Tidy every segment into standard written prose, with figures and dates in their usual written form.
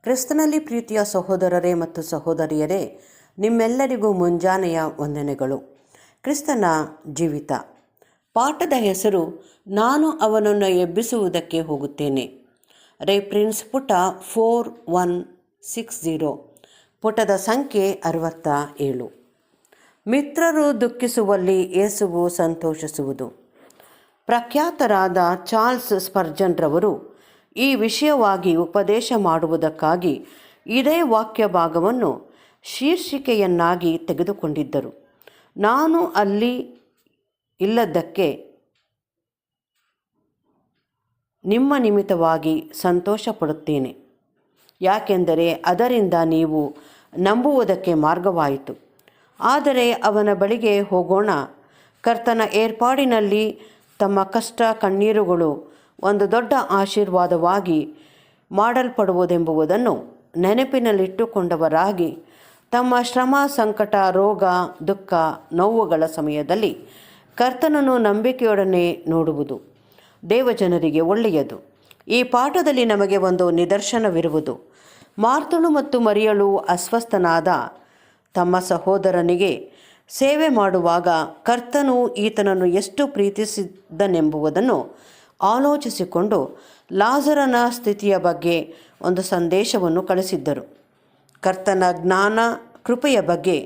ಕ್ರಿಸ್ತನಲ್ಲಿ ಪ್ರೀತಿಯ ಸಹೋದರರೇ ಮತ್ತು ಸಹೋದರಿಯರೇ, ನಿಮ್ಮೆಲ್ಲರಿಗೂ ಮುಂಜಾನೆಯ ವಂದನೆಗಳು. ಕ್ರಿಸ್ತನ ಜೀವಿತ ಪಾಠದ ಹೆಸರು ನಾನು ಅವನನ್ನು ಎಬ್ಬಿಸುವುದಕ್ಕೆ ಹೋಗುತ್ತೇನೆ. ರೆಫರೆನ್ಸ್ ಪುಟ 4160, ಪುಟದ ಸಂಖ್ಯೆ 67. ಮಿತ್ರರು ದುಃಖಿಸುವಲ್ಲಿ ಯೇಸುವು ಸಂತೋಷಿಸುವುದು. ಪ್ರಖ್ಯಾತರಾದ ಚಾರ್ಲ್ಸ್ ಸ್ಪರ್ಜನ್ ರವರು ಈ ವಿಷಯವಾಗಿ ಉಪದೇಶ ಮಾಡುವುದಕ್ಕಾಗಿ ಇದೇ ವಾಕ್ಯ ಭಾಗವನ್ನು ಶೀರ್ಷಿಕೆಯನ್ನಾಗಿ ತೆಗೆದುಕೊಂಡಿದ್ದರು. ನಾನು ಅಲ್ಲಿ ಇಲ್ಲದ್ದಕ್ಕೆ ನಿಮ್ಮ ನಿಮಿತ್ತವಾಗಿ ಸಂತೋಷ ಪಡುತ್ತೇನೆ, ಯಾಕೆಂದರೆ ಅದರಿಂದ ನೀವು ನಂಬುವುದಕ್ಕೆ ಮಾರ್ಗವಾಯಿತು. ಆದರೆ ಅವನ ಬಳಿಗೆ ಹೋಗೋಣ. ಕರ್ತನ ಏರ್ಪಾಡಿನಲ್ಲಿ ತಮ್ಮ ಕಷ್ಟ ಕಣ್ಣೀರುಗಳು ಒಂದು ದೊಡ್ಡ ಆಶೀರ್ವಾದವಾಗಿ ಮಾಡಲ್ಪಡುವುದೆಂಬುದನ್ನು ನೆನಪಿನಲ್ಲಿಟ್ಟುಕೊಂಡವರಾಗಿ ತಮ್ಮ ಶ್ರಮ, ಸಂಕಟ, ರೋಗ, ದುಃಖ, ನೋವುಗಳ ಸಮಯದಲ್ಲಿ ಕರ್ತನನ್ನು ನಂಬಿಕೆಯೊಡನೆ ನೋಡುವುದು ದೇವಜನರಿಗೆ ಒಳ್ಳೆಯದು. ಈ ಪಾಠದಲ್ಲಿ ನಮಗೆ ಒಂದು ನಿದರ್ಶನವಿರುವುದು. ಮಾರ್ತಳು ಮತ್ತು ಮರಿಯಳು ಅಸ್ವಸ್ಥನಾದ ತಮ್ಮ ಸಹೋದರನಿಗೆ ಸೇವೆ ಮಾಡುವಾಗ ಕರ್ತನು ಈತನನ್ನು ಎಷ್ಟು ಪ್ರೀತಿಸಿದ್ದನೆಂಬುದನ್ನು ಆಲೋಚಿಸಿಕೊಂಡು ಲಾಜರನ ಸ್ಥಿತಿಯ ಬಗ್ಗೆ ಒಂದು ಸಂದೇಶವನ್ನು ಕಳಿಸಿದ್ದರು. ಕರ್ತನ ಜ್ಞಾನ ಕೃಪೆಯ ಬಗ್ಗೆ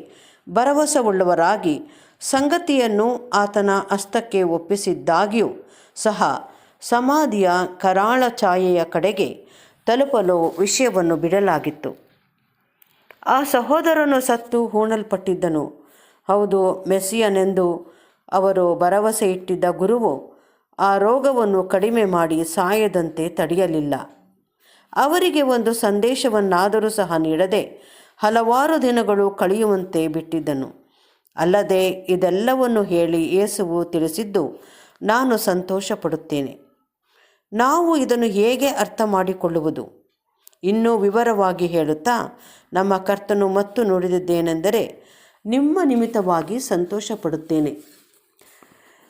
ಭರವಸೆಯುಳ್ಳವರಾಗಿ ಸಂಗತಿಯನ್ನು ಆತನ ಹಸ್ತಕ್ಕೆ ಒಪ್ಪಿಸಿದ್ದಾಗ್ಯೂ ಸಹ ಸಮಾಧಿಯ ಕರಾಳ ಛಾಯೆಯ ಕಡೆಗೆ ತಲುಪಲು ವಿಷಯವನ್ನು ಬಿಡಲಾಗಿತ್ತು. ಆ ಸಹೋದರನು ಸತ್ತು ಹೂಣಲ್ಪಟ್ಟಿದ್ದನು. ಹೌದು, ಮೆಸ್ಸಿಯನೆಂದು ಅವರು ಭರವಸೆ ಇಟ್ಟಿದ್ದ ಗುರುವು ಆ ರೋಗವನ್ನು ಕಡಿಮೆ ಮಾಡಿ ಸಾಯದಂತೆ ತಡೆಯಲಿಲ್ಲ. ಅವರಿಗೆ ಒಂದು ಸಂದೇಶವನ್ನಾದರೂ ಸಹ ನೀಡದೆ ಹಲವಾರು ದಿನಗಳು ಕಳೆಯುವಂತೆ ಬಿಟ್ಟಿದ್ದನು. ಅಲ್ಲದೆ ಇದೆಲ್ಲವನ್ನು ಹೇಳಿ ಯೇಸುವು ತಿಳಿಸಿದ್ದು, ನಾನು ಸಂತೋಷ ಪಡುತ್ತೇನೆ. ನಾವು ಇದನ್ನು ಹೇಗೆ ಅರ್ಥ ಮಾಡಿಕೊಳ್ಳುವುದು? ಇನ್ನೂ ವಿವರವಾಗಿ ಹೇಳುತ್ತಾ ನಮ್ಮ ಕರ್ತನು ಮತ್ತು ನುಡಿದಿದ್ದೇನೆಂದರೆ, ನಿಮ್ಮ ನಿಮಿತ್ತವಾಗಿ ಸಂತೋಷ ಪಡುತ್ತೇನೆ.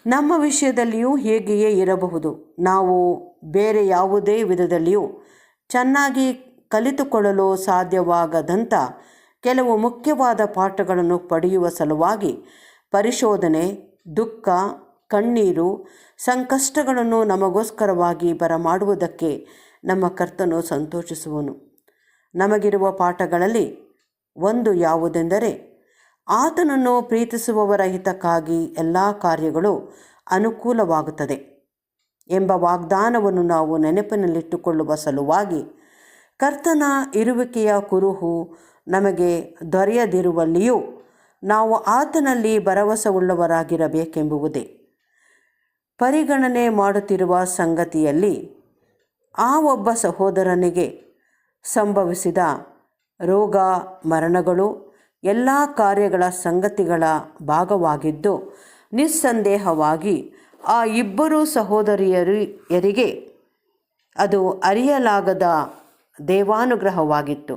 ನಮ್ಮ ವಿಷಯದಲ್ಲಿಯೂ ಹೇಗೆಯೇ ಇರಬಹುದು. ನಾವು ಬೇರೆ ಯಾವುದೇ ವಿಧದಲ್ಲಿಯೂ ಚೆನ್ನಾಗಿ ಕಲಿತುಕೊಳ್ಳಲು ಸಾಧ್ಯವಾಗದಂಥ ಕೆಲವು ಮುಖ್ಯವಾದ ಪಾಠಗಳನ್ನು ಪಡೆಯುವ ಸಲುವಾಗಿ ಪರಿಶೋಧನೆ, ದುಃಖ, ಕಣ್ಣೀರು, ಸಂಕಷ್ಟಗಳನ್ನು ನಮಗೋಸ್ಕರವಾಗಿ ಬರಮಾಡುವುದಕ್ಕೆ ನಮ್ಮ ಕರ್ತನು ಸಂತೋಷಿಸುವನು. ನಮಗಿರುವ ಪಾಠಗಳಲ್ಲಿ ಒಂದು ಯಾವುದೆಂದರೆ, ಆತನನ್ನು ಪ್ರೀತಿಸುವವರ ಹಿತಕ್ಕಾಗಿ ಎಲ್ಲ ಕಾರ್ಯಗಳು ಅನುಕೂಲವಾಗುತ್ತದೆ ಎಂಬ ವಾಗ್ದಾನವನ್ನು ನಾವು ನೆನಪಿನಲ್ಲಿಟ್ಟುಕೊಳ್ಳುವ ಸಲುವಾಗಿ ಕರ್ತನ ಇರುವಿಕೆಯ ಕುರುಹು ನಮಗೆ ದೊರೆಯದಿರುವಲ್ಲಿಯೂ ನಾವು ಆತನಲ್ಲಿ ಭರವಸೆಯುಳ್ಳವರಾಗಿರಬೇಕೆಂಬುದೇ. ಪರಿಗಣನೆ ಮಾಡುತ್ತಿರುವ ಸಂಗತಿಯಲ್ಲಿ ಆ ಒಬ್ಬ ಸಹೋದರನಿಗೆ ಸಂಭವಿಸಿದ ರೋಗ ಮರಣಗಳು ಎಲ್ಲ ಕಾರ್ಯಗಳ ಸಂಗತಿಗಳ ಭಾಗವಾಗಿದ್ದು, ನಿಸ್ಸಂದೇಹವಾಗಿ ಆ ಇಬ್ಬರು ಸಹೋದರಿಯರಿಗೆ ಅದು ಅರಿಯಲಾಗದ ದೇವಾನುಗ್ರಹವಾಗಿತ್ತು.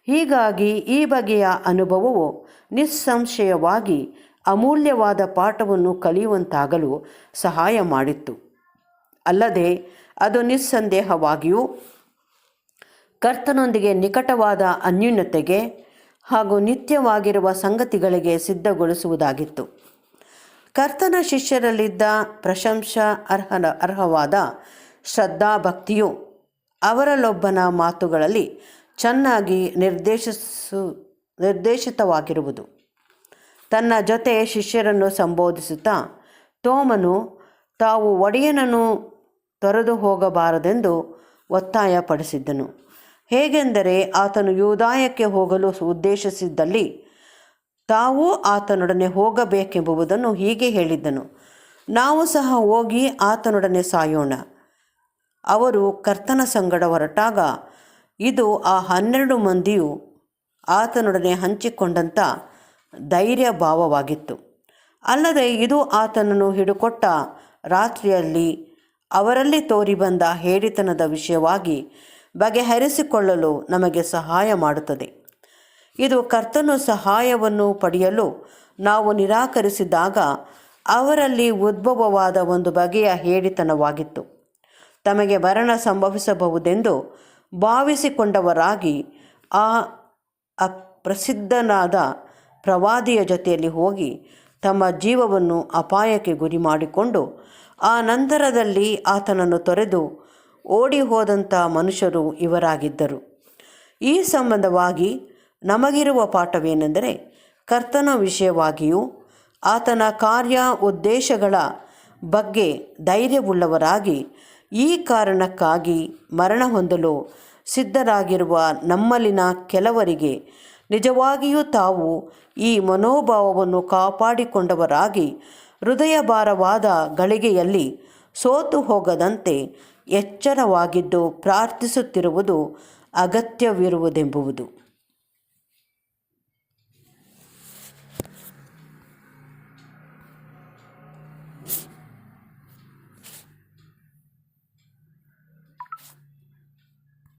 ಹೀಗಾಗಿ ಈ ಬಗೆಯ ಅನುಭವವು ನಿಸ್ಸಂಶಯವಾಗಿ ಅಮೂಲ್ಯವಾದ ಪಾಠವನ್ನು ಕಲಿಯುವಂತಾಗಲು ಸಹಾಯ ಮಾಡಿತ್ತು. ಅಲ್ಲದೆ ಅದು ನಿಸ್ಸಂದೇಹವಾಗಿಯೂ ಕರ್ತನೊಂದಿಗೆ ನಿಕಟವಾದ ಅನ್ಯೋನ್ಯತೆಗೆ ಹಾಗೂ ನಿತ್ಯವಾಗಿರುವ ಸಂಗತಿಗಳಿಗೆ ಸಿದ್ಧಗೊಳಿಸುವುದಾಗಿತ್ತು. ಕರ್ತನ ಶಿಷ್ಯರಲ್ಲಿದ್ದ ಅರ್ಹವಾದ ಶ್ರದ್ಧಾಭಕ್ತಿಯು ಅವರಲ್ಲೊಬ್ಬನ ಮಾತುಗಳಲ್ಲಿ ಚೆನ್ನಾಗಿ ನಿರ್ದೇಶಿತವಾಗಿರುವುದು. ತನ್ನ ಜೊತೆ ಶಿಷ್ಯರನ್ನು ಸಂಬೋಧಿಸುತ್ತಾ ತೋಮನು ತಾವು ಒಡೆಯನನ್ನು ತೊರೆದು ಹೋಗಬಾರದೆಂದು ಒತ್ತಾಯಪಡಿಸಿದ್ದನು. ಹೇಗೆಂದರೆ, ಆತನು ಯೂದಾಯಕ್ಕೆ ಹೋಗಲು ಉದ್ದೇಶಿಸಿದ್ದಲ್ಲಿ ತಾವು ಆತನೊಡನೆ ಹೋಗಬೇಕೆಂಬುದನ್ನು ಹೀಗೆ ಹೇಳಿದ್ದನು, ನಾವು ಸಹ ಹೋಗಿ ಆತನೊಡನೆ ಸಾಯೋಣ. ಅವರು ಕರ್ತನ ಸಂಗಡ ಹೊರಟಾಗ ಇದು ಆ 12 ಮಂದಿಯು ಆತನೊಡನೆ ಹಂಚಿಕೊಂಡಂಥ ಧೈರ್ಯ ಭಾವವಾಗಿತ್ತು. ಅಲ್ಲದೆ ಇದು ಆತನನ್ನು ಹಿಡುಕೊಟ್ಟ ರಾತ್ರಿಯಲ್ಲಿ ಅವರಲ್ಲಿ ತೋರಿಬಂದ ಹೇಡಿತನದ ವಿಷಯವಾಗಿ ಬಗೆಹರಿಸಿಕೊಳ್ಳಲು ನಮಗೆ ಸಹಾಯ ಮಾಡುತ್ತದೆ. ಇದು ಕರ್ತನ ಸಹಾಯವನ್ನು ಪಡೆಯಲು ನಾವು ನಿರಾಕರಿಸಿದಾಗ ಅವರಲ್ಲಿ ಉದ್ಭವವಾದ ಒಂದು ಬಗೆಯ ಹೇಡಿತನವಾಗಿತ್ತು. ತಮಗೆ ಮರಣ ಸಂಭವಿಸಬಹುದೆಂದು ಭಾವಿಸಿಕೊಂಡವರಾಗಿ ಆ ಅಪ್ರಸಿದ್ಧನಾದ ಪ್ರವಾದಿಯ ಜೊತೆಯಲ್ಲಿ ಹೋಗಿ ತಮ್ಮ ಜೀವವನ್ನು ಅಪಾಯಕ್ಕೆ ಗುರಿ ಮಾಡಿಕೊಂಡು ಆ ನಂತರದಲ್ಲಿ ಆತನನ್ನು ತೊರೆದು ಓಡಿ ಹೋದಂಥ ಮನುಷ್ಯರು ಇವರಾಗಿದ್ದರು. ಈ ಸಂಬಂಧವಾಗಿ ನಮಗಿರುವ ಪಾಠವೇನೆಂದರೆ, ಕರ್ತನ ವಿಷಯವಾಗಿಯೂ ಆತನ ಕಾರ್ಯ ಉದ್ದೇಶಗಳ ಬಗ್ಗೆ ಧೈರ್ಯವುಳ್ಳವರಾಗಿ ಈ ಕಾರಣಕ್ಕಾಗಿ ಮರಣ ಹೊಂದಲು ಸಿದ್ಧರಾಗಿರುವ ನಮ್ಮಲ್ಲಿನ ಕೆಲವರಿಗೆ ನಿಜವಾಗಿಯೂ ತಾವು ಈ ಮನೋಭಾವವನ್ನು ಕಾಪಾಡಿಕೊಂಡವರಾಗಿ ಹೃದಯಭಾರವಾದ ಗಳಿಗೆಯಲ್ಲಿ ಸೋತು ಹೋಗದಂತೆ ಎಚ್ಚರವಾಗಿದ್ದು ಪ್ರಾರ್ಥಿಸುತ್ತಿರುವುದು ಅಗತ್ಯವಿರುವುದೆಂಬುದು.